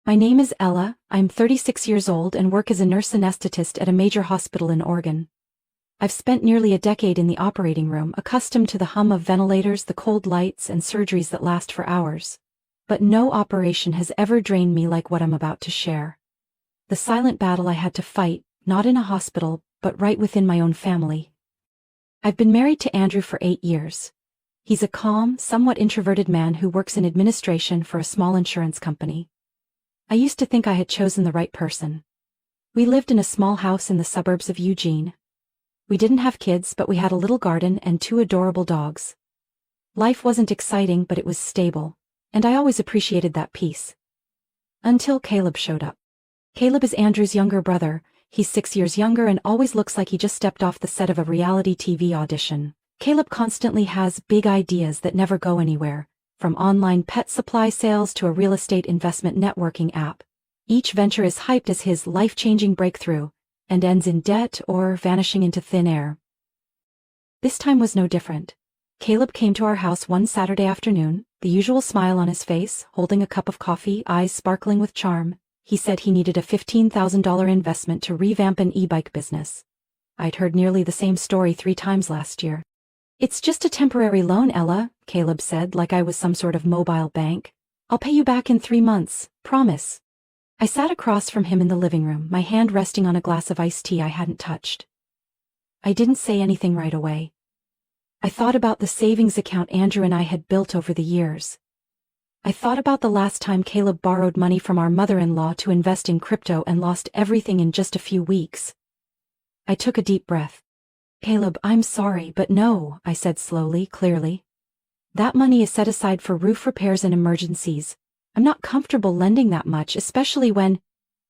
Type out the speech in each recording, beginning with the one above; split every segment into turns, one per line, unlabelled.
My name is Ella, I'm 36 years old and work as a nurse anesthetist at a major hospital in Oregon. I've spent nearly a decade in the operating room, accustomed to the hum of ventilators, the cold lights, and surgeries that last for hours. But no operation has ever drained me like what I'm about to share. The silent battle I had to fight, not in a hospital, but right within my own family. I've been married to Andrew for 8 years. He's a calm, somewhat introverted man who works in administration for a small insurance company. I used to think I had chosen the right person. We lived in a small house in the suburbs of Eugene. We didn't have kids, but we had a little garden and 2 adorable dogs. Life wasn't exciting, but it was stable, and I always appreciated that peace. Until Caleb showed up. Caleb is Andrew's younger brother. He's 6 years younger and always looks like he just stepped off the set of a reality TV audition. Caleb constantly has big ideas that never go anywhere, from online pet supply sales to a real estate investment networking app. Each venture is hyped as his life-changing breakthrough, and ends in debt or vanishing into thin air. This time was no different. Caleb came to our house one Saturday afternoon, the usual smile on his face, holding a cup of coffee, eyes sparkling with charm. He said he needed a $15,000 investment to revamp an e-bike business. I'd heard nearly the same story 3 times last year. "It's just a temporary loan, Ella," Caleb said, like I was some sort of mobile bank. "I'll pay you back in 3 months, promise." I sat across from him in the living room, my hand resting on a glass of iced tea I hadn't touched. I didn't say anything right away. I thought about the savings account Andrew and I had built over the years. I thought about the last time Caleb borrowed money from our mother-in-law to invest in crypto and lost everything in just a few weeks. I took a deep breath. "Caleb, I'm sorry, but no," I said slowly, clearly. "That money is set aside for roof repairs and emergencies. I'm not comfortable lending that much, especially when—"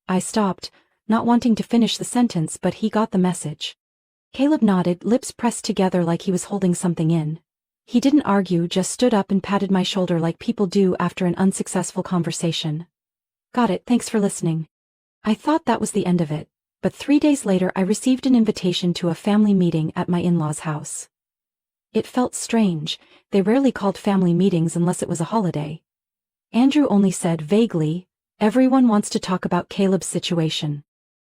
I stopped, not wanting to finish the sentence, but he got the message. Caleb nodded, lips pressed together like he was holding something in. He didn't argue, just stood up and patted my shoulder like people do after an unsuccessful conversation. "Got it, thanks for listening." I thought that was the end of it, but 3 days later I received an invitation to a family meeting at my in-laws' house. It felt strange. They rarely called family meetings unless it was a holiday. Andrew only said vaguely, "Everyone wants to talk about Caleb's situation."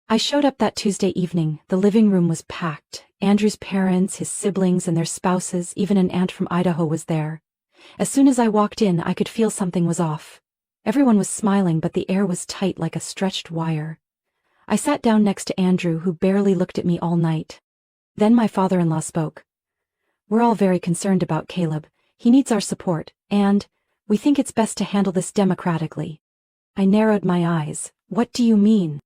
I showed up that Tuesday evening. The living room was packed. Andrew's parents, his siblings, and their spouses, even an aunt from Idaho was there. As soon as I walked in, I could feel something was off. Everyone was smiling, but the air was tight like a stretched wire. I sat down next to Andrew, who barely looked at me all night. Then my father-in-law spoke. "We're all very concerned about Caleb. He needs our support, and we think it's best to handle this democratically." I narrowed my eyes. "What do you mean?"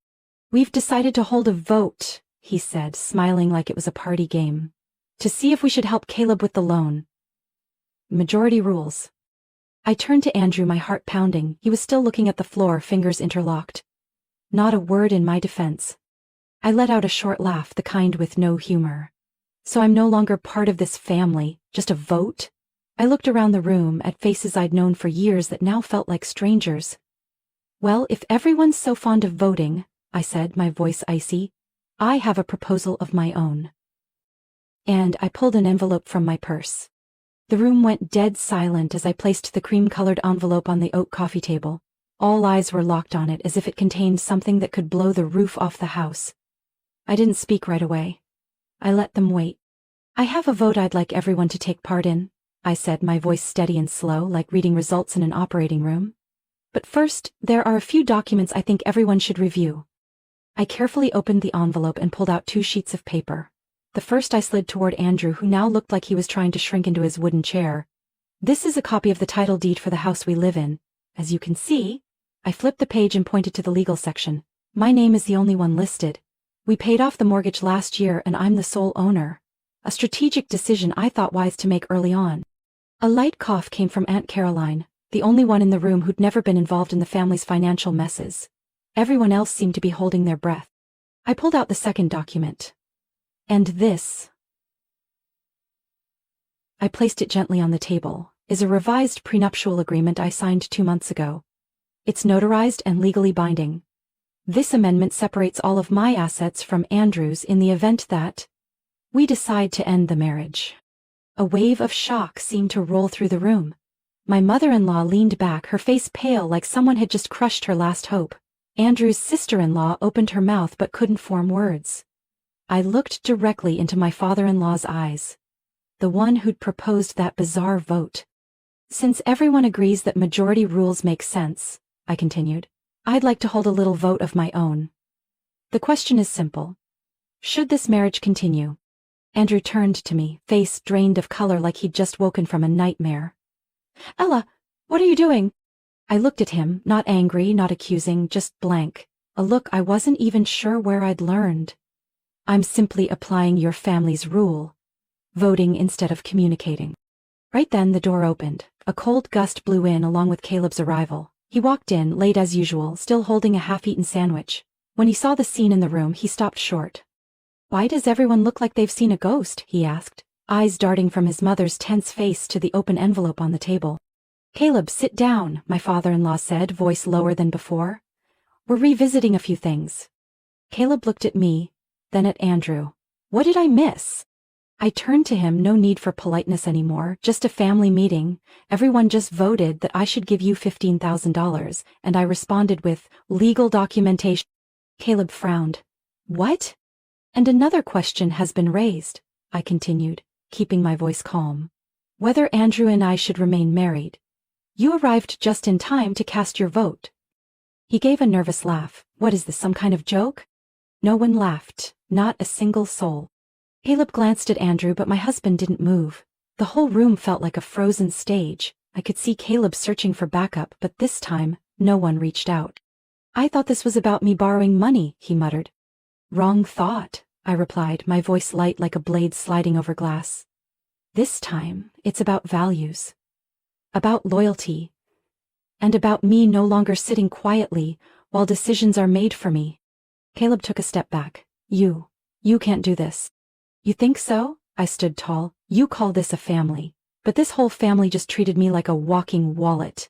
"We've decided to hold a vote," he said, smiling like it was a party game, "to see if we should help Caleb with the loan. Majority rules." I turned to Andrew, my heart pounding. He was still looking at the floor, fingers interlocked. Not a word in my defense. I let out a short laugh, the kind with no humor. "So I'm no longer part of this family, just a vote?" I looked around the room at faces I'd known for years that now felt like strangers. "Well, if everyone's so fond of voting," I said, my voice icy, "I have a proposal of my own." And I pulled an envelope from my purse. The room went dead silent as I placed the cream-colored envelope on the oak coffee table. All eyes were locked on it as if it contained something that could blow the roof off the house. I didn't speak right away. I let them wait. "I have a vote I'd like everyone to take part in," I said, my voice steady and slow, like reading results in an operating room. "But first, there are a few documents I think everyone should review." I carefully opened the envelope and pulled out 2 sheets of paper. The first I slid toward Andrew, who now looked like he was trying to shrink into his wooden chair. "This is a copy of the title deed for the house we live in. As you can see," I flipped the page and pointed to the legal section. "My name is the only one listed. We paid off the mortgage last year and I'm the sole owner. A strategic decision I thought wise to make early on." A light cough came from Aunt Caroline, the only one in the room who'd never been involved in the family's financial messes. Everyone else seemed to be holding their breath. I pulled out the second document. "And this," I placed it gently on the table, "is a revised prenuptial agreement I signed 2 months ago. It's notarized and legally binding. This amendment separates all of my assets from Andrew's in the event that we decide to end the marriage." A wave of shock seemed to roll through the room. My mother-in-law leaned back, her face pale like someone had just crushed her last hope. Andrew's sister-in-law opened her mouth but couldn't form words. I looked directly into my father-in-law's eyes. The one who'd proposed that bizarre vote. Since everyone agrees that majority rules make sense, I continued, I'd like to hold a little vote of my own. The question is simple. Should this marriage continue? Andrew turned to me, face drained of color like he'd just woken from a nightmare. Ella, what are you doing? I looked at him, not angry, not accusing, just blank, a look I wasn't even sure where I'd learned. I'm simply applying your family's rule. Voting instead of communicating. Right then the door opened. A cold gust blew in along with Caleb's arrival. He walked in, late as usual, still holding a half-eaten sandwich. When he saw the scene in the room, he stopped short. Why does everyone look like they've seen a ghost? He asked, eyes darting from his mother's tense face to the open envelope on the table. Caleb, sit down, my father-in-law said, voice lower than before. We're revisiting a few things. Caleb looked at me, then at Andrew. What did I miss? I turned to him, no need for politeness anymore, just a family meeting. Everyone just voted that I should give you $15,000, and I responded with, legal documentation. Caleb frowned. What? And another question has been raised, I continued, keeping my voice calm. Whether Andrew and I should remain married. You arrived just in time to cast your vote. He gave a nervous laugh. What is this, some kind of joke? No one laughed, not a single soul. Caleb glanced at Andrew, but my husband didn't move. The whole room felt like a frozen stage. I could see Caleb searching for backup, but this time, no one reached out. I thought this was about me borrowing money, he muttered. Wrong thought, I replied, my voice light like a blade sliding over glass. This time, it's about values. About loyalty. And about me no longer sitting quietly while decisions are made for me. Caleb took a step back. You can't do this. You think so? I stood tall. You call this a family. But this whole family just treated me like a walking wallet.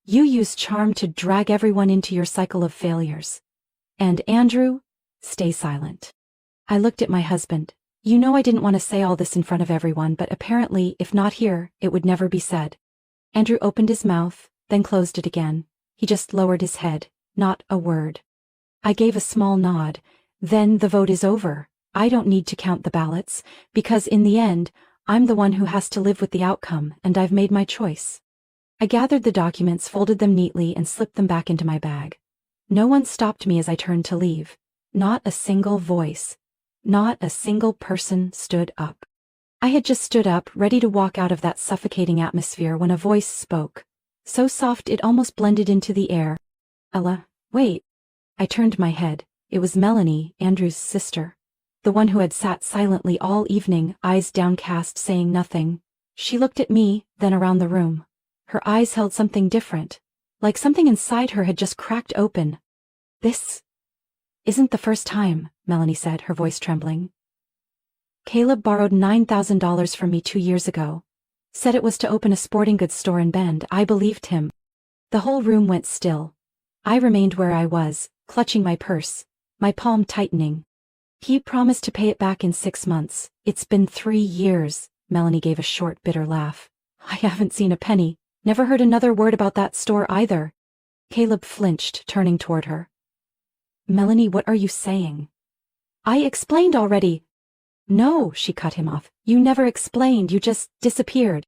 You use charm to drag everyone into your cycle of failures. And Andrew, stay silent. I looked at my husband. You know I didn't want to say all this in front of everyone, but apparently, if not here, it would never be said. Andrew opened his mouth, then closed it again. He just lowered his head, not a word. I gave a small nod. Then the vote is over. I don't need to count the ballots, because in the end, I'm the one who has to live with the outcome, and I've made my choice. I gathered the documents, folded them neatly, and slipped them back into my bag. No one stopped me as I turned to leave. Not a single voice. Not a single person stood up. I had just stood up, ready to walk out of that suffocating atmosphere when a voice spoke. So soft it almost blended into the air. Ella, wait. I turned my head. It was Melanie, Andrew's sister. The one who had sat silently all evening, eyes downcast, saying nothing. She looked at me, then around the room. Her eyes held something different, like something inside her had just cracked open. This isn't the first time, Melanie said, her voice trembling. Caleb borrowed $9,000 from me 2 years ago. Said it was to open a sporting goods store in Bend. I believed him. The whole room went still. I remained where I was, clutching my purse, my palm tightening. He promised to pay it back in 6 months. It's been 3 years. Melanie gave a short, bitter laugh. I haven't seen a penny. Never heard another word about that store either. Caleb flinched, turning toward her. Melanie, what are you saying? I explained already. No, she cut him off. You never explained, you just disappeared.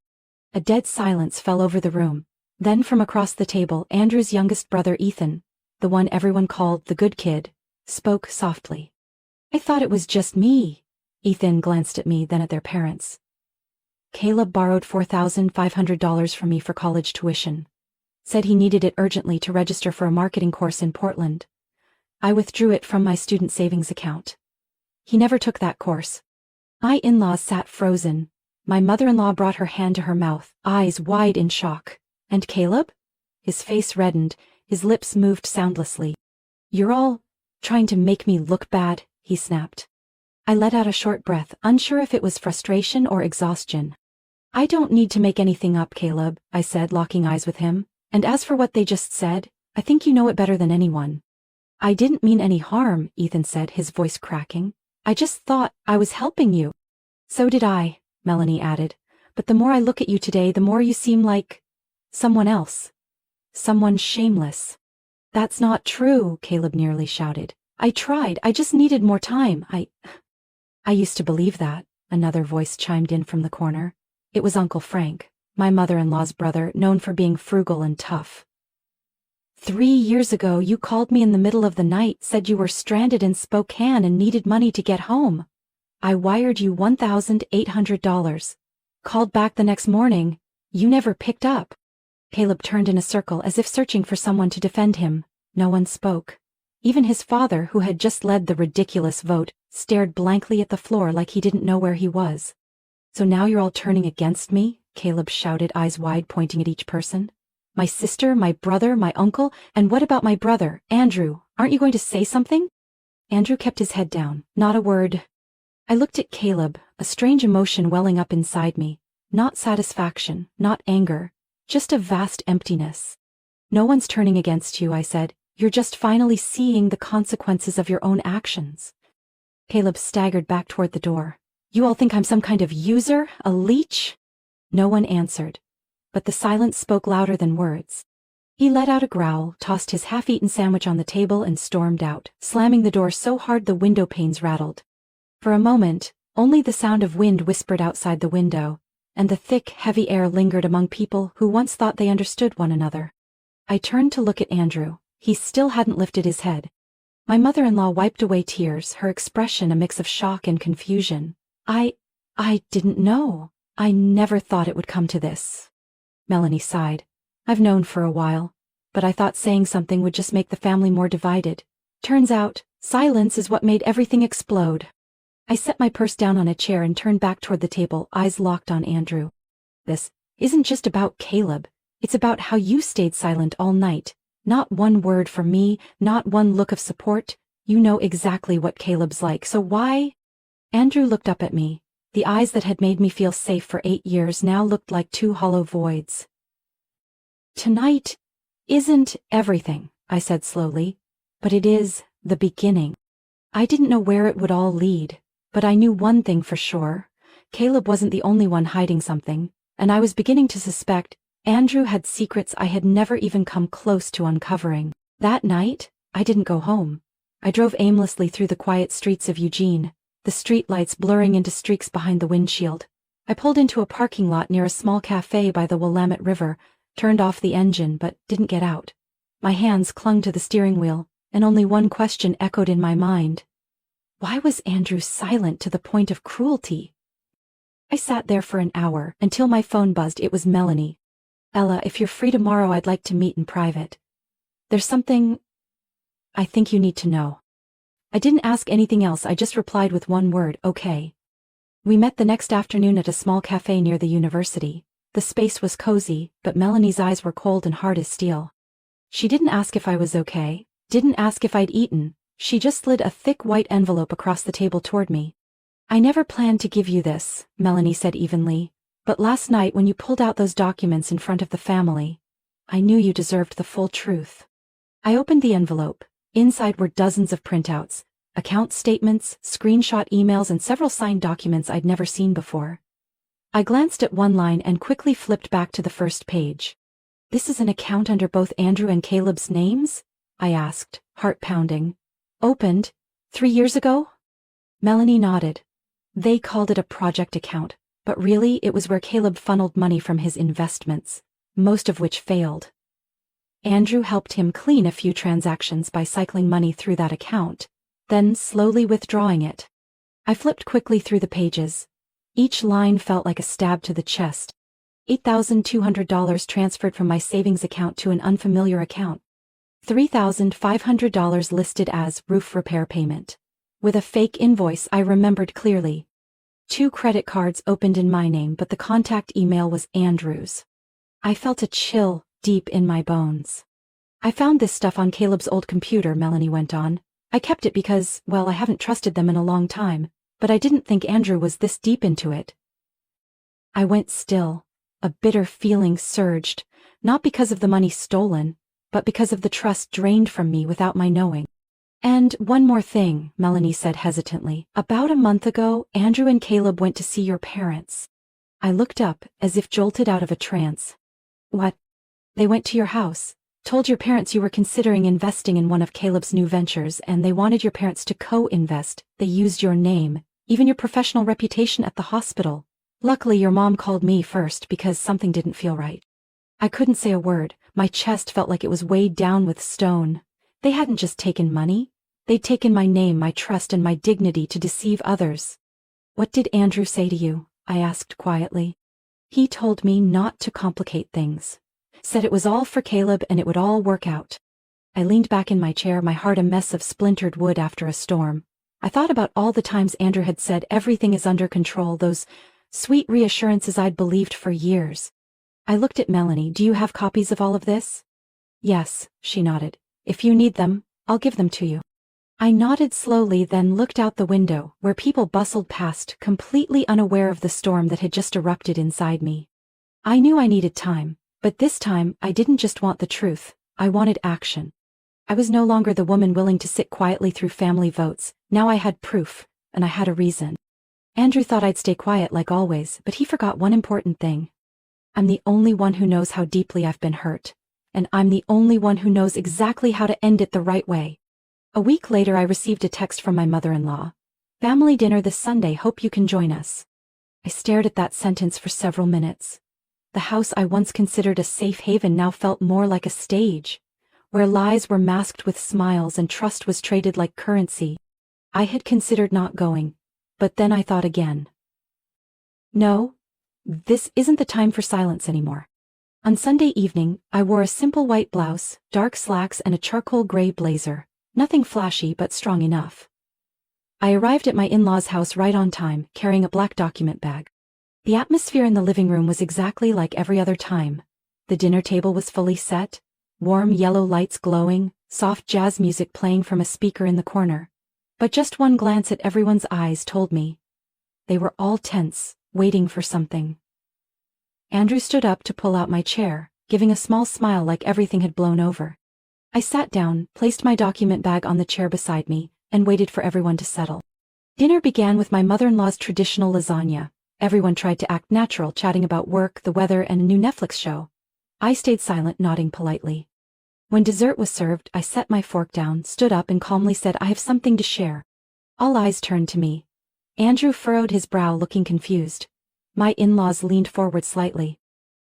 A dead silence fell over the room. Then from across the table, Andrew's youngest brother Ethan, the one everyone called the good kid, spoke softly. I thought it was just me. Ethan glanced at me, then at their parents. Caleb borrowed $4,500 from me for college tuition. Said he needed it urgently to register for a marketing course in Portland. I withdrew it from my student savings account. He never took that course. My in-laws sat frozen. My mother-in-law brought her hand to her mouth, eyes wide in shock. And Caleb? His face reddened, his lips moved soundlessly. You're all trying to make me look bad, he snapped. I let out a short breath, unsure if it was frustration or exhaustion. I don't need to make anything up, Caleb, I said, locking eyes with him. And as for what they just said, I think you know it better than anyone. I didn't mean any harm, Ethan said, his voice cracking. I just thought I was helping you. So did I, Melanie added. But the more I look at you today, the more you seem like Someone else. Someone shameless. That's not true, Caleb nearly shouted. I tried, I just needed more time. I used to believe that, another voice chimed in from the corner. It was Uncle Frank, my mother-in-law's brother, known for being frugal and tough. 3 years ago you called me in the middle of the night, said you were stranded in Spokane and needed money to get home. I wired you $1,800. Called back the next morning. You never picked up. Caleb turned in a circle as if searching for someone to defend him. No one spoke. Even his father, who had just led the ridiculous vote, stared blankly at the floor like he didn't know where he was. So now you're all turning against me? Caleb shouted, eyes wide, pointing at each person. My sister, my brother, my uncle, and what about my brother, Andrew? Aren't you going to say something? Andrew kept his head down, not a word. I looked at Caleb, a strange emotion welling up inside me. Not satisfaction, not anger, just a vast emptiness. No one's turning against you, I said. You're just finally seeing the consequences of your own actions. Caleb staggered back toward the door. You all think I'm some kind of user, a leech? No one answered, but the silence spoke louder than words. He let out a growl, tossed his half-eaten sandwich on the table and stormed out, slamming the door so hard the window panes rattled. For a moment, only the sound of wind whispered outside the window, and the thick, heavy air lingered among people who once thought they understood one another. I turned to look at Andrew. He still hadn't lifted his head. My mother-in-law wiped away tears, her expression a mix of shock and confusion. I didn't know. I never thought it would come to this. Melanie sighed. I've known for a while, but I thought saying something would just make the family more divided. Turns out, silence is what made everything explode. I set my purse down on a chair and turned back toward the table, eyes locked on Andrew. This isn't just about Caleb. It's about how you stayed silent all night. Not one word from me, not one look of support. You know exactly what Caleb's like, so why? Andrew looked up at me. The eyes that had made me feel safe for 8 years now looked like 2 hollow voids. Tonight isn't everything, I said slowly, but it is the beginning. I didn't know where it would all lead, but I knew one thing for sure. Caleb wasn't the only one hiding something, and I was beginning to suspect Andrew had secrets I had never even come close to uncovering. That night, I didn't go home. I drove aimlessly through the quiet streets of Eugene, the streetlights blurring into streaks behind the windshield. I pulled into a parking lot near a small cafe by the Willamette River, turned off the engine but didn't get out. My hands clung to the steering wheel, and only one question echoed in my mind. Why was Andrew silent to the point of cruelty? I sat there for an hour, until my phone buzzed. It was Melanie. Ella, if you're free tomorrow, I'd like to meet in private. There's something I think you need to know. I didn't ask anything else, I just replied with one word, okay. We met the next afternoon at a small cafe near the university. The space was cozy, but Melanie's eyes were cold and hard as steel. She didn't ask if I was okay, didn't ask if I'd eaten, she just slid a thick white envelope across the table toward me. I never planned to give you this, Melanie said evenly, but last night when you pulled out those documents in front of the family, I knew you deserved the full truth. I opened the envelope. Inside were dozens of printouts, account statements, screenshot emails, and several signed documents I'd never seen before. I glanced at one line and quickly flipped back to the first page. This is an account under both Andrew and Caleb's names? I asked, heart pounding. Opened 3 years ago? Melanie nodded. They called it a project account, but really it was where Caleb funneled money from his investments, most of which failed. Andrew helped him clean a few transactions by cycling money through that account, then slowly withdrawing it. I flipped quickly through the pages. Each line felt like a stab to the chest. $8,200 transferred from my savings account to an unfamiliar account. $3,500 listed as roof repair payment. With a fake invoice I remembered clearly. 2 credit cards opened in my name, but the contact email was Andrew's. I felt a chill deep in my bones. I found this stuff on Caleb's old computer, Melanie went on. I kept it because, well, I haven't trusted them in a long time, but I didn't think Andrew was this deep into it. I went still. A bitter feeling surged, not because of the money stolen, but because of the trust drained from me without my knowing. And one more thing, Melanie said hesitantly. About a month ago, Andrew and Caleb went to see your parents. I looked up, as if jolted out of a trance. What? They went to your house, told your parents you were considering investing in one of Caleb's new ventures, and they wanted your parents to co-invest. They used your name, even your professional reputation at the hospital. Luckily, your mom called me first because something didn't feel right. I couldn't say a word. My chest felt like it was weighed down with stone. They hadn't just taken money. They'd taken my name, my trust, and my dignity to deceive others. What did Andrew say to you? I asked quietly. He told me not to complicate things. Said it was all for Caleb and it would all work out. I leaned back in my chair, my heart a mess of splintered wood after a storm. I thought about all the times Andrew had said everything is under control, those sweet reassurances I'd believed for years. I looked at Melanie. Do you have copies of all of this? Yes, she nodded. If you need them, I'll give them to you. I nodded slowly, then looked out the window, where people bustled past, completely unaware of the storm that had just erupted inside me. I knew I needed time, but this time I didn't just want the truth, I wanted action. I was no longer the woman willing to sit quietly through family votes. Now I had proof, and I had a reason. Andrew thought I'd stay quiet like always, but he forgot one important thing. I'm the only one who knows how deeply I've been hurt, and I'm the only one who knows exactly how to end it the right way. A week later, I received a text from my mother-in-law. Family dinner this Sunday, hope you can join us. I stared at that sentence for several minutes. The house I once considered a safe haven now felt more like a stage, where lies were masked with smiles and trust was traded like currency. I had considered not going, but then I thought again. No, this isn't the time for silence anymore. On Sunday evening, I wore a simple white blouse, dark slacks, and a charcoal gray blazer. Nothing flashy but strong enough. I arrived at my in-laws' house right on time, carrying a black document bag. The atmosphere in the living room was exactly like every other time. The dinner table was fully set, warm yellow lights glowing, soft jazz music playing from a speaker in the corner. But just one glance at everyone's eyes told me. They were all tense, waiting for something. Andrew stood up to pull out my chair, giving a small smile like everything had blown over. I sat down, placed my document bag on the chair beside me, and waited for everyone to settle. Dinner began with my mother-in-law's traditional lasagna. Everyone tried to act natural, chatting about work, the weather, and a new Netflix show. I stayed silent, nodding politely. When dessert was served, I set my fork down, stood up, and calmly said, I have something to share. All eyes turned to me. Andrew furrowed his brow, looking confused. My in-laws leaned forward slightly.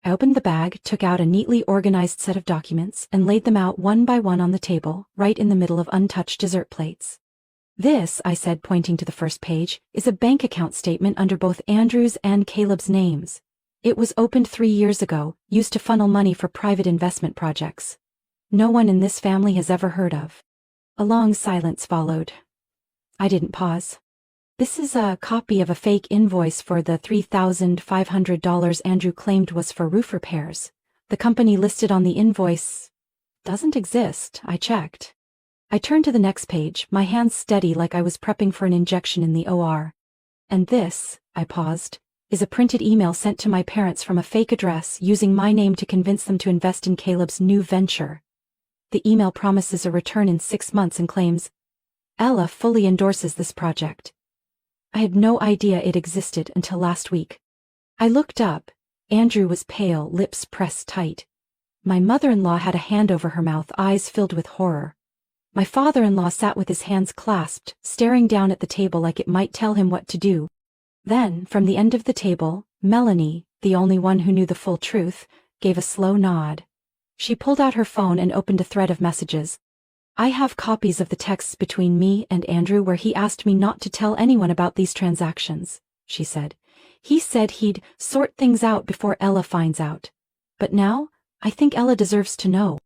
I opened the bag, took out a neatly organized set of documents, and laid them out one by one on the table, right in the middle of untouched dessert plates. This, I said, pointing to the first page, is a bank account statement under both Andrew's and Caleb's names. It was opened 3 years ago, used to funnel money for private investment projects. No one in this family has ever heard of. A long silence followed. I didn't pause. This is a copy of a fake invoice for the $3,500 Andrew claimed was for roof repairs. The company listed on the invoice doesn't exist, I checked. I turned to the next page, my hands steady like I was prepping for an injection in the OR. And this, I paused, is a printed email sent to my parents from a fake address using my name to convince them to invest in Caleb's new venture. The email promises a return in 6 months and claims, Ella fully endorses this project. I had no idea it existed until last week. I looked up. Andrew was pale, lips pressed tight. My mother-in-law had a hand over her mouth, eyes filled with horror. My father-in-law sat with his hands clasped, staring down at the table like it might tell him what to do. Then, from the end of the table, Melanie, the only one who knew the full truth, gave a slow nod. She pulled out her phone and opened a thread of messages. I have copies of the texts between me and Andrew where he asked me not to tell anyone about these transactions, she said. He said he'd sort things out before Ella finds out. But now, I think Ella deserves to know.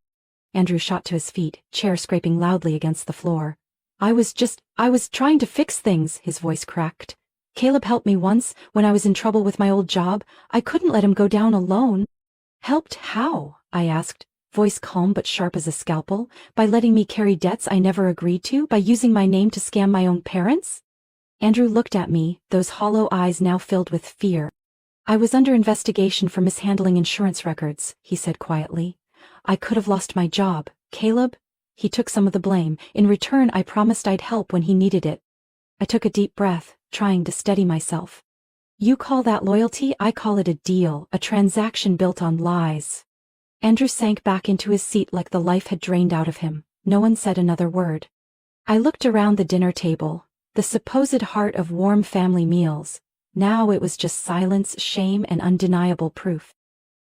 Andrew shot to his feet, chair scraping loudly against the floor. I was trying to fix things, his voice cracked. Caleb helped me once, when I was in trouble with my old job. I couldn't let him go down alone. Helped how? I asked, voice calm but sharp as a scalpel. By letting me carry debts I never agreed to, by using my name to scam my own parents? Andrew looked at me, those hollow eyes now filled with fear. I was under investigation for mishandling insurance records, he said quietly. I could have lost my job. Caleb? He took some of the blame. In return, I promised I'd help when he needed it. I took a deep breath, trying to steady myself. You call that loyalty? I call it a deal, a transaction built on lies. Andrew sank back into his seat like the life had drained out of him. No one said another word. I looked around the dinner table, the supposed heart of warm family meals. Now it was just silence, shame, and undeniable proof.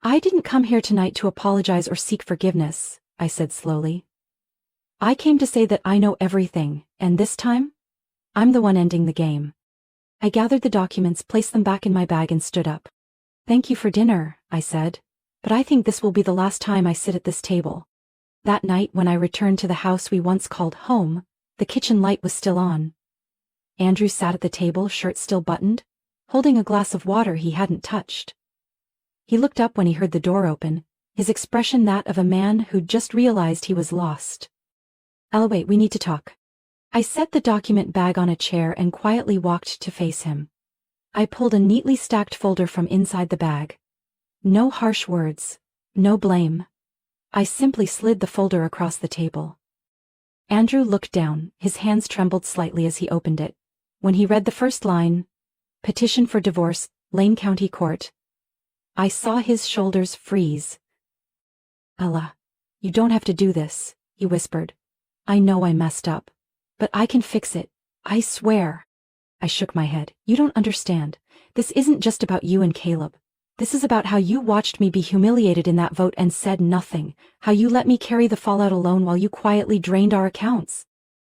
"I didn't come here tonight to apologize or seek forgiveness," I said slowly. "I came to say that I know everything, and this time, I'm the one ending the game." I gathered the documents, placed them back in my bag, and stood up. "Thank you for dinner," I said, "but I think this will be the last time I sit at this table." That night, when I returned to the house we once called home, the kitchen light was still on. Andrew sat at the table, shirt still buttoned, holding a glass of water he hadn't touched. He looked up when he heard the door open, his expression that of a man who'd just realized he was lost. "I'll wait, we need to talk." I set the document bag on a chair and quietly walked to face him. I pulled a neatly stacked folder from inside the bag. No harsh words, no blame. I simply slid the folder across the table. Andrew looked down, his hands trembled slightly as he opened it. When he read the first line, "Petition for divorce, Lane County Court," I saw his shoulders freeze. "Ella, you don't have to do this," he whispered. "I know I messed up. But I can fix it, I swear." I shook my head. "You don't understand. This isn't just about you and Caleb. This is about how you watched me be humiliated in that vote and said nothing, how you let me carry the fallout alone while you quietly drained our accounts."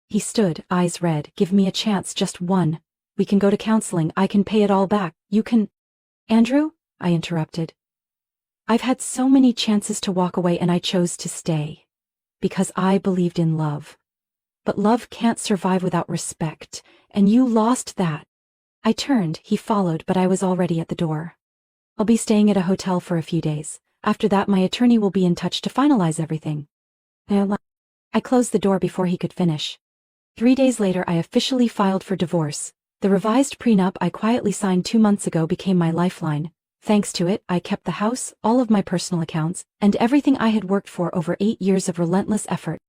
He stood, eyes red. "Give me a chance, just one. We can go to counseling, I can pay it all back, you can—" "Andrew," I interrupted. "I've had so many chances to walk away and I chose to stay. Because I believed in love. But love can't survive without respect, and you lost that." I turned, he followed, but I was already at the door. "I'll be staying at a hotel for a few days. After that, my attorney will be in touch to finalize everything." I closed the door before he could finish. 3 days later, I officially filed for divorce. The revised prenup I quietly signed 2 months ago became my lifeline. Thanks to it, I kept the house, all of my personal accounts, and everything I had worked for over 8 years of relentless effort.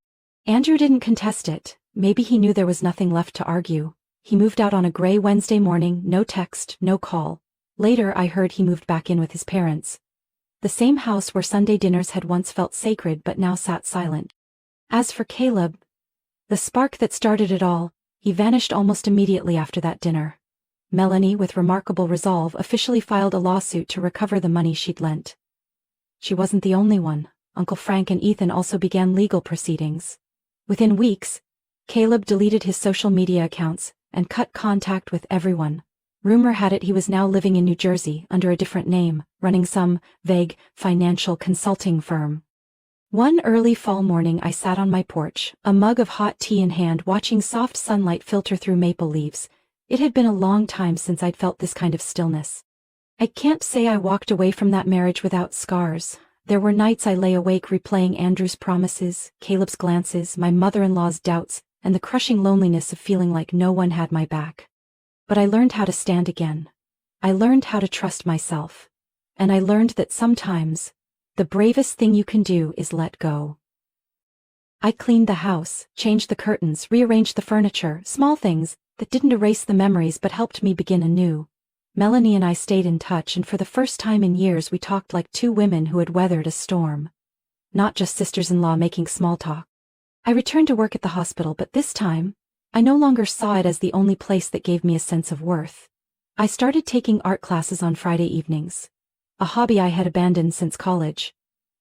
Andrew didn't contest it. Maybe he knew there was nothing left to argue. He moved out on a gray Wednesday morning, no text, no call. Later I heard he moved back in with his parents. The same house where Sunday dinners had once felt sacred but now sat silent. As for Caleb, the spark that started it all, he vanished almost immediately after that dinner. Melanie, with remarkable resolve, officially filed a lawsuit to recover the money she'd lent. She wasn't the only one. Uncle Frank and Ethan also began legal proceedings. Within weeks, Caleb deleted his social media accounts and cut contact with everyone. Rumor had it he was now living in New Jersey under a different name, running some vague financial consulting firm. One early fall morning I sat on my porch, a mug of hot tea in hand, watching soft sunlight filter through maple leaves. It had been a long time since I'd felt this kind of stillness. I can't say I walked away from that marriage without scars. There were nights I lay awake replaying Andrew's promises, Caleb's glances, my mother-in-law's doubts, and the crushing loneliness of feeling like no one had my back. But I learned how to stand again. I learned how to trust myself. And I learned that sometimes, the bravest thing you can do is let go. I cleaned the house, changed the curtains, rearranged the furniture, small things that didn't erase the memories but helped me begin anew. Melanie and I stayed in touch, and for the first time in years we talked like two women who had weathered a storm. Not just sisters-in-law making small talk. I returned to work at the hospital, but this time, I no longer saw it as the only place that gave me a sense of worth. I started taking art classes on Friday evenings, a hobby I had abandoned since college.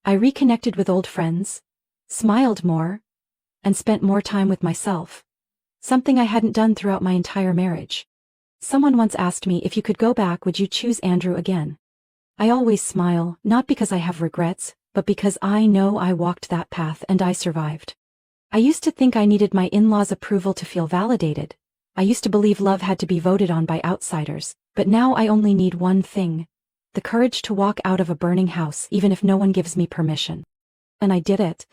I reconnected with old friends, smiled more, and spent more time with myself. Something I hadn't done throughout my entire marriage. Someone once asked me, if you could go back, would you choose Andrew again? I always smile, not because I have regrets, but because I know I walked that path and I survived. I used to think I needed my in-laws' approval to feel validated. I used to believe love had to be voted on by outsiders, but now I only need one thing: the courage to walk out of a burning house even if no one gives me permission. And I did it.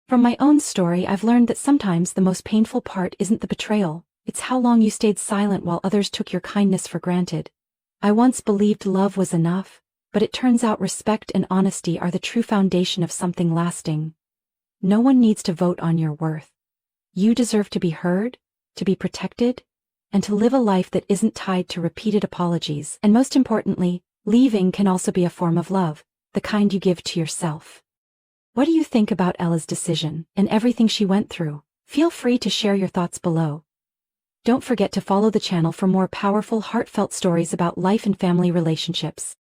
From my own story, I've learned that sometimes the most painful part isn't the betrayal. It's how long you stayed silent while others took your kindness for granted. I once believed love was enough, but it turns out respect and honesty are the true foundation of something lasting. No one needs to vote on your worth. You deserve to be heard, to be protected, and to live a life that isn't tied to repeated apologies. And most importantly, leaving can also be a form of love, the kind you give to yourself. What do you think about Ella's decision and everything she went through? Feel free to share your thoughts below. Don't forget to follow the channel for more powerful, heartfelt stories about life and family relationships.